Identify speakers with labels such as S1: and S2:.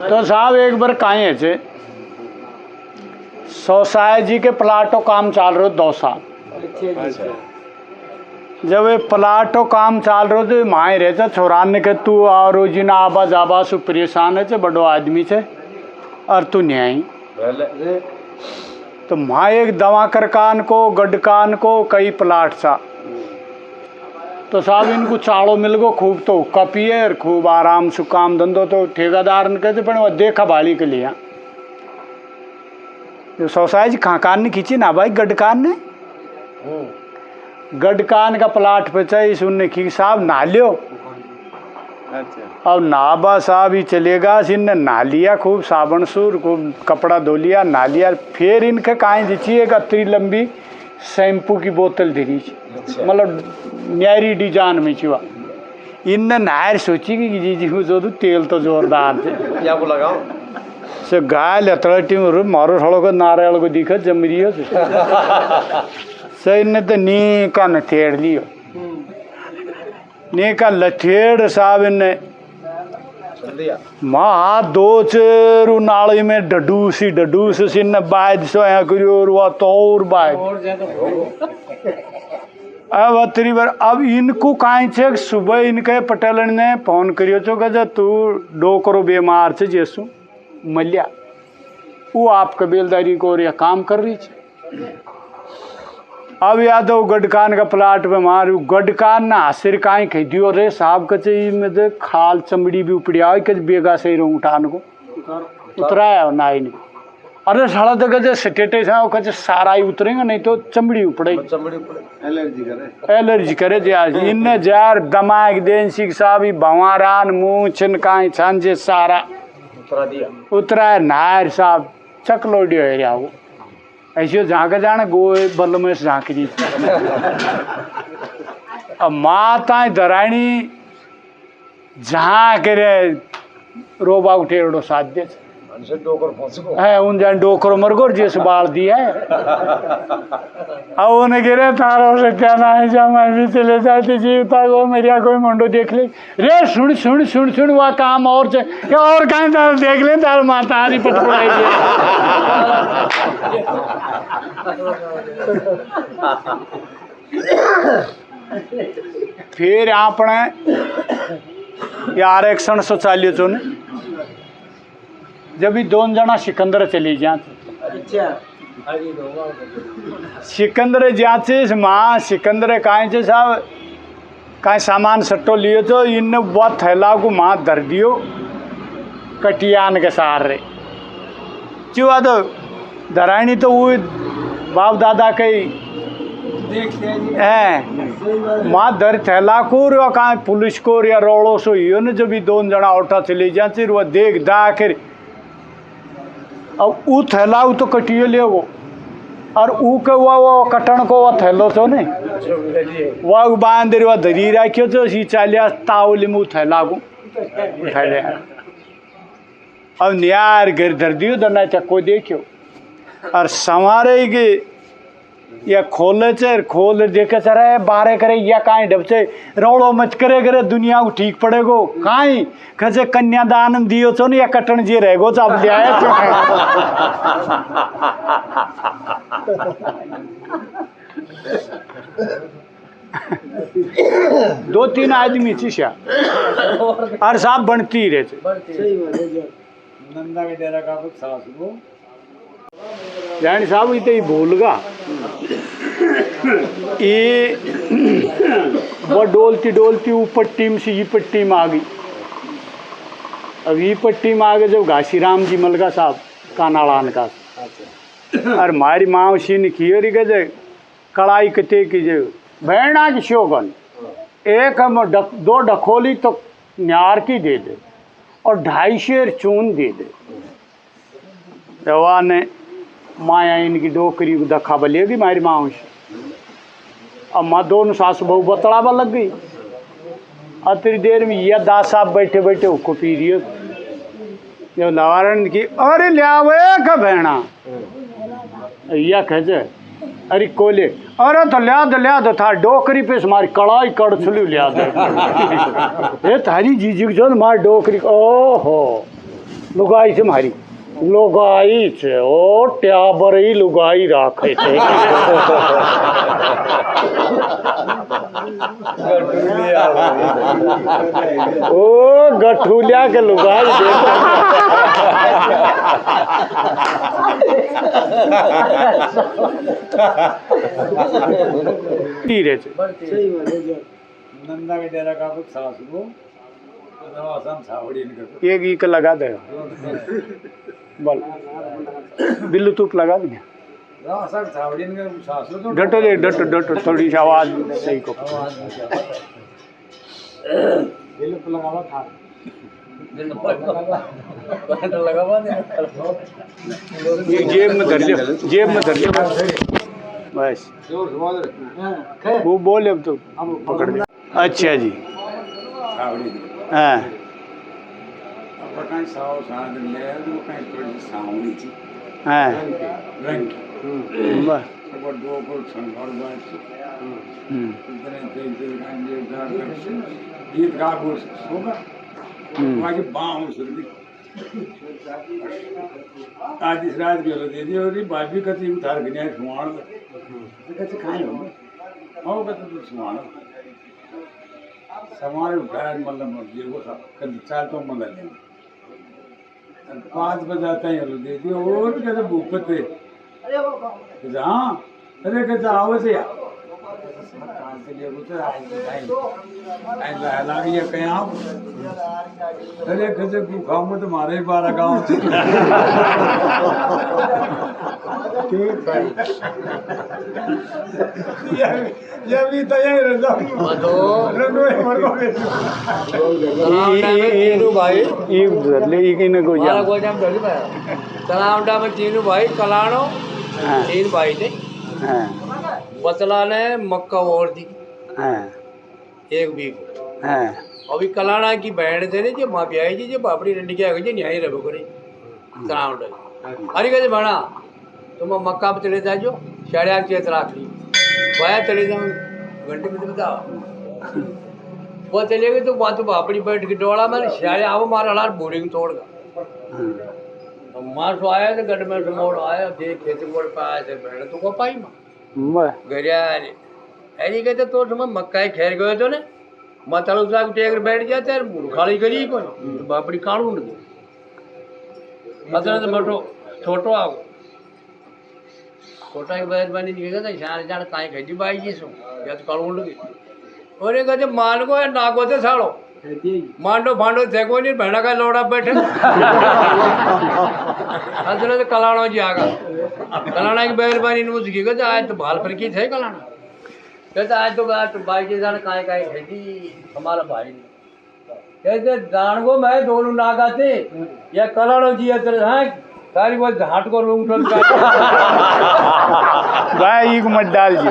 S1: तो साहब एक बार कहीं है सोसाय जी के प्लाटो काम चाल रहे 2 साल। जब ये प्लाटो काम चाल रहे तो माए रहे छोरान ने के तू और रोजी ना आबा जाबा सु परेशान है बड़ो आदमी से और तू नहीं आई तो माँ एक दवा कर कान को गडकान को कई प्लाट सा तो साहब इनको चाड़ो मिल गो खूब तो कपिए और खूब आराम से काम धंधो तो ठेकेदार ने कहते पर वो देखा बाली के लिए जो सोसाय जी कान ने खींची ना भाई गडकान ने गडकान का प्लाट पे चाहिए सुनने की साहब नहा लियो। अब नाबा साहब ही चलेगा इनने नहा लिया खूब साबुन सूर खूब कपड़ा धो लिया नहा लिया फिर इनके कहीं दीची एक अतरी लंबी शैम्पू की बोतल धरी मतलब न्यारी डिजाइन में चुआ इनने नायर सोची कि जी जी जो तेल तो जोरदार थे
S2: क्या को लगाओ
S1: से गाय लतड़टी में मारो थोड़ा को नारियल को दिखा जमरी हो से इनने तो नी का नथेड़ लियो नी का लथेड़ साहब इनने माँ दो चेरू नाली में डडूस सिन बाज सो यहाँ करियो और वह तौर बाज अब अतरी बार अब इनको काई छे सुबह इनके पटेलन ने फोन करियो चो गजा तू डोकरो बीमार छे जेसु मलिया वो आप कबीलदारी को और काम कर रही छे। अब यादव गडकान का प्लाट पे मारू गडकान ना सिर काई कह दियो रे साहब कचे में दे खाल चमड़ी भी उपड़ी आई के बेगा से रो उठान को उतराया ना इन अरे साला तो गजे स्टेटे से कचे सारा ही उतरेगा नहीं तो चमड़ी उपड़ेगी एलर्जी करे जे आज इन जार दिमाग देन सिख साहब ही भवारान मुंह छिन काई छांजे सारा उतरा नार साहब चकलोडियो है रे वो ऐसे झाँक जाने गोए बल में झाँक दी अब माता दराणी झाँक रे रोबा उठेड़ो साध्य है उन जान डोकर मरगोर जैसे बाल दिया है अब उन्हें गिरे तारों से क्या ना है जब मैं भी चले जाती जीवता को मेरी कोई मंडो देख ले रे सुन सुन सुन सुन वह काम और क्या और कहीं तार देख ले तार माता आदि पटपड़ाई फिर आपने यार एक्शन सो चालियो चो ने जब भी 2 जना सिकंदर चली जाते सिकंदर जाते माँ सिकंदर काहे साहब काहे सामान सट्टो लियो तो इन बहुत थैला को माँ धर दियो कटियान के सहारे चुआ तो धरानी तो वो बाप दादा के माँ दर थैला को कहा पुलिस को या रोड़ो सो यो न जब भी 2 जना उठा चले जाते वह देख दाखिर अब ऊ थैला तो कटियो ले वो और ऊ के वो कटन को वह थैलो तो नहीं वह बांध वह धरी रखियो तो सी चालिया तावली में थैला को उठा लिया अब न्यार घर धर दियो दना चक्को देखियो और संवारे के या खोले चे खोल देखे चरा बारे करे या काई डबचे रोड़ो मच करे दुनिया को ठीक पड़ेगो काई खसे कन्यादान दियो तो या कटन जी रहेगो तो अब ले आए 2-3 आदमी थी और साहब बनती रहे थे
S2: नंदा के डेरा का सास वो
S1: जान साहब ये तो ही भूलगा ये वो डोलती डोलती ऊपर टीम से ये पट्टी में आ गई। अब ये पट्टी में आ गए जब घासीराम जी मलगा साहब कानाड़ान का और हमारी माँ उसी ने की और गए कड़ाई कते की जो भेड़ा की शोगन एक हम 2 ढकोली तो न्यार की दे दे और 2.5 शेर चून दे दे दवा ने माया इनकी डोकरी को दखा बलेगी मारी माँ से अब माँ दोनों सास बहू बतलावा लग गई। अतरी देर में यह दास साहब बैठे बैठे उसको पी रही जब लवारण की अरे लियावे का भेड़ा यह कहे अरे कोले अरे तो लिया दो था डोकरी पे हमारी कड़ाई कड़ छुली लिया दे ये थारी जीजी जो मार डोकरी ओहो लुगाई છે મારી લુગાઈ છે ઓ ટ્યાબરી લુગાઈ રાખે છે ओ गठुलिया के लुगाई धीरे से
S2: नंदा के डेरा का कुछ सासू को आसाम छावड़ी निकल
S1: एक ईक लगा दे बोल बिल्लू तूप लगा देंगे
S2: आसाम छावड़ी निकल सासू तो
S1: डटो दे डटो डटो थोड़ी सी आवाज सही को
S2: दिल पे लगावा था
S1: ये जेब में धर लियो बस वो बोल अब तो पकड़ दे अच्छा जी
S2: छावड़ी
S1: हाँ
S2: अब कहीं साव साध ले तो कहीं थोड़ी सावड़ी थी
S1: हाँ
S2: रंग
S1: बस
S2: अब दो को संभाल बात इतने तेज गीत गा गोस होगा मागे बाम सुरदी आज इस रात गेलो दीदी और बाबी कति उतार गने सुवाण कति खाई हो हो कति सुवाण समारे उठाया मतलब ये वो सब कल चार तो मतलब 5 बजे आता है लो दीदी और कहते भूपते हाँ अरे कहते आओ से यार अरे कहते भूखा में तुम्हारे 12 गाँव से ये भी तो यही रहता
S1: भाई
S3: तलावटा में तीनों भाई कलाणो तीन भाई थे बतला ने मक्का और दी एक भी अभी कलाना की बहन थे ने जो माँ ब्याई जी जो बापड़ी रंडी के आगे न्याय रहो करे तलावटा अरे कहते बना तुम मक्का पे चले जाओ साढ़े 8 चेत राख ली वाया चले जाओ घंटे में तो बताओ वो चले गए तो बात बापड़ी बैठ के डोला मैंने साढ़े आओ मारा लाल बोरिंग तोड़गा मार तो आया तो गढ़ में से मोड़ आया देख खेती मोड़ पे आया थे बैठ तो को पाई माँ गरिया ऐसी कहते तो तुम मक्का खेर गए तो ने मतलू साग टेकर बैठ जाते हैं खाली करी कोई बापड़ी काढ़ू न दो मतलब तो मोटो छोटो आओ छोटा की मेहरबानी नहीं कहता शान जान ताई खजी बाई जी सो या तो काढ़ू न और ये कहते मान को है नागो ते साड़ो मांडो भांडो देखो नहीं बहना का लोड़ा बैठे असले तो कलाणो जी आगा कलाणा की मेहरबानी ने मुझे कहते आज तो भाल पर की थे कलाणा कहते आज तो भाई के जान काहे काहे खेती हमारा भाई ने कहते जान को मैं दोनों नागा थे या कलाणो जी तेरे हाँ सारी वो घाट को रूम भाई
S1: मत डाल जी